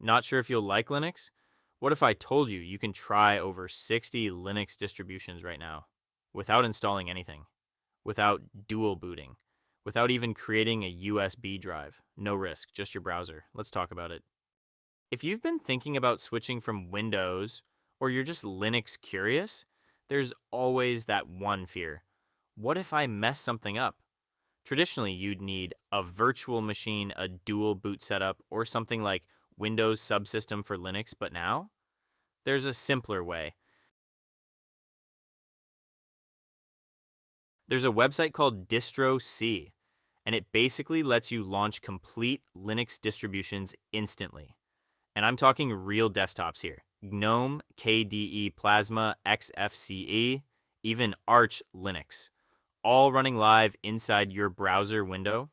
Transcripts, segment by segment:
Not sure if you'll like Linux? What if I told you can try over 60 Linux distributions right now without installing anything, without dual booting, without even creating a USB drive? No risk, just your browser. Let's talk about it. If you've been thinking about switching from Windows or you're just Linux curious, there's always that one fear. What if I mess something up? Traditionally, you'd need a virtual machine, a dual boot setup, or something like Windows subsystem for Linux, but now there's a simpler way. There's a website called DistroSea, and it basically lets you launch complete Linux distributions instantly. And I'm talking real desktops here. GNOME, KDE Plasma, XFCE, even Arch Linux, all running live inside your browser window.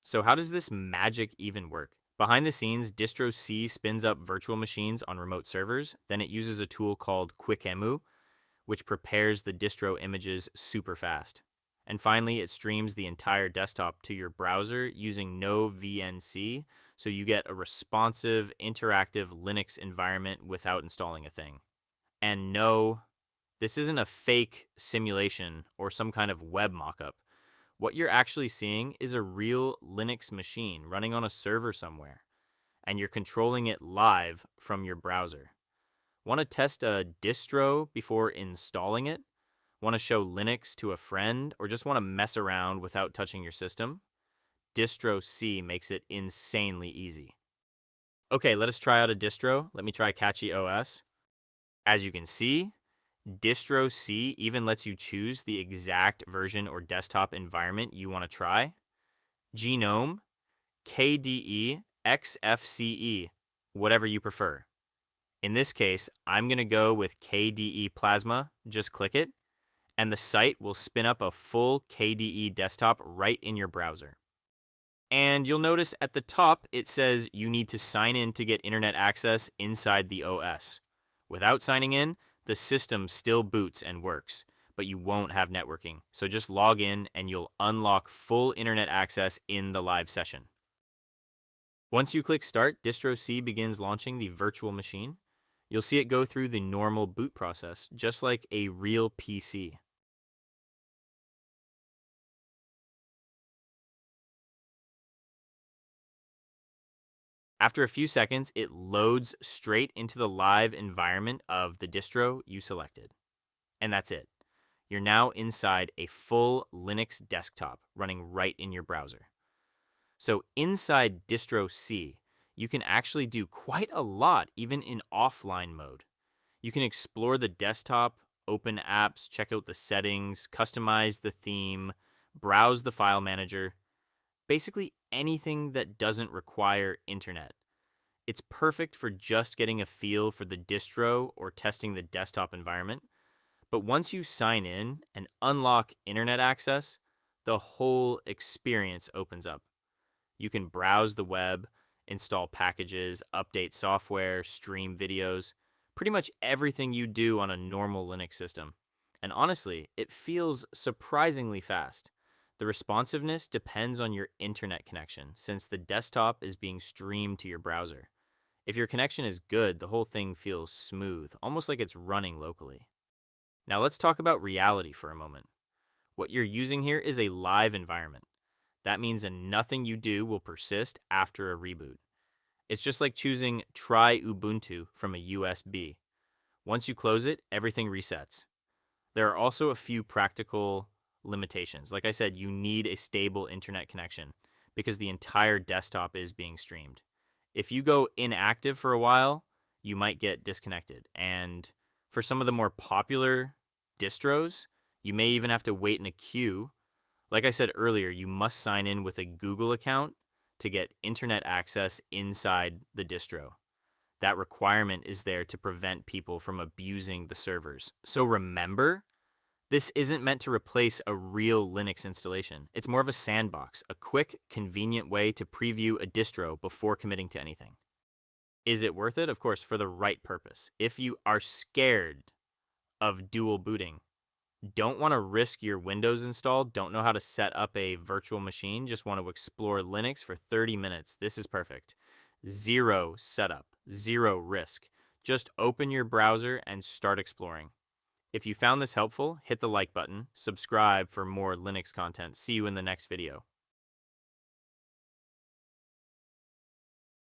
So how does this magic even work? Behind the scenes, DistroSea spins up virtual machines on remote servers. Then it uses a tool called QuickEmu, which prepares the distro images super fast. And finally, it streams the entire desktop to your browser using no VNC, so you get a responsive, interactive Linux environment without installing a thing. And no, this isn't a fake simulation or some kind of web mockup. What you're actually seeing is a real Linux machine running on a server somewhere, and you're controlling it live from your browser. Want to test a distro before installing it? Want to show Linux to a friend, or just want to mess around without touching your system? DistroSea makes it insanely easy. Okay, let us try out a distro. Let me try Catchy OS. As you can see, DistroSea even lets you choose the exact version or desktop environment you want to try. GNOME, KDE, XFCE, whatever you prefer. In this case, I'm going to go with KDE Plasma. Just click it, and the site will spin up a full KDE desktop right in your browser. And you'll notice at the top, it says you need to sign in to get internet access inside the OS. Without signing in, the system still boots and works, but you won't have networking. So just log in and you'll unlock full internet access in the live session. Once you click Start, DistroSea begins launching the virtual machine. You'll see it go through the normal boot process, just like a real PC. After a few seconds, it loads straight into the live environment of the distro you selected. And that's it. You're now inside a full Linux desktop running right in your browser. So inside DistroSea, you can actually do quite a lot, even in offline mode. You can explore the desktop, open apps, check out the settings, customize the theme, browse the file manager, basically anything that doesn't require internet. It's perfect for just getting a feel for the distro or testing the desktop environment. But once you sign in and unlock internet access, the whole experience opens up. You can browse the web, install packages, update software, stream videos, pretty much everything you do on a normal Linux system. And honestly, it feels surprisingly fast. The responsiveness depends on your internet connection, since the desktop is being streamed to your browser. If your connection is good, the whole thing feels smooth, almost like it's running locally. Now let's talk about reality for a moment. What you're using here is a live environment. That means that nothing you do will persist after a reboot. It's just like choosing Try Ubuntu from a USB. Once you close it, everything resets. There are also a few practical limitations. Like I said, you need a stable internet connection because the entire desktop is being streamed. If you go inactive for a while, you might get disconnected. And for some of the more popular distros, you may even have to wait in a queue. Like I said earlier, you must sign in with a Google account to get internet access inside the distro. That requirement is there to prevent people from abusing the servers. So remember, this isn't meant to replace a real Linux installation. It's more of a sandbox, a quick, convenient way to preview a distro before committing to anything. Is it worth it? Of course, for the right purpose. If you are scared of dual booting, don't want to risk your Windows install, don't know how to set up a virtual machine, just want to explore Linux for 30 minutes, this is perfect. Zero setup, zero risk. Just open your browser and start exploring. If you found this helpful, hit the like button, subscribe for more Linux content. See you in the next video.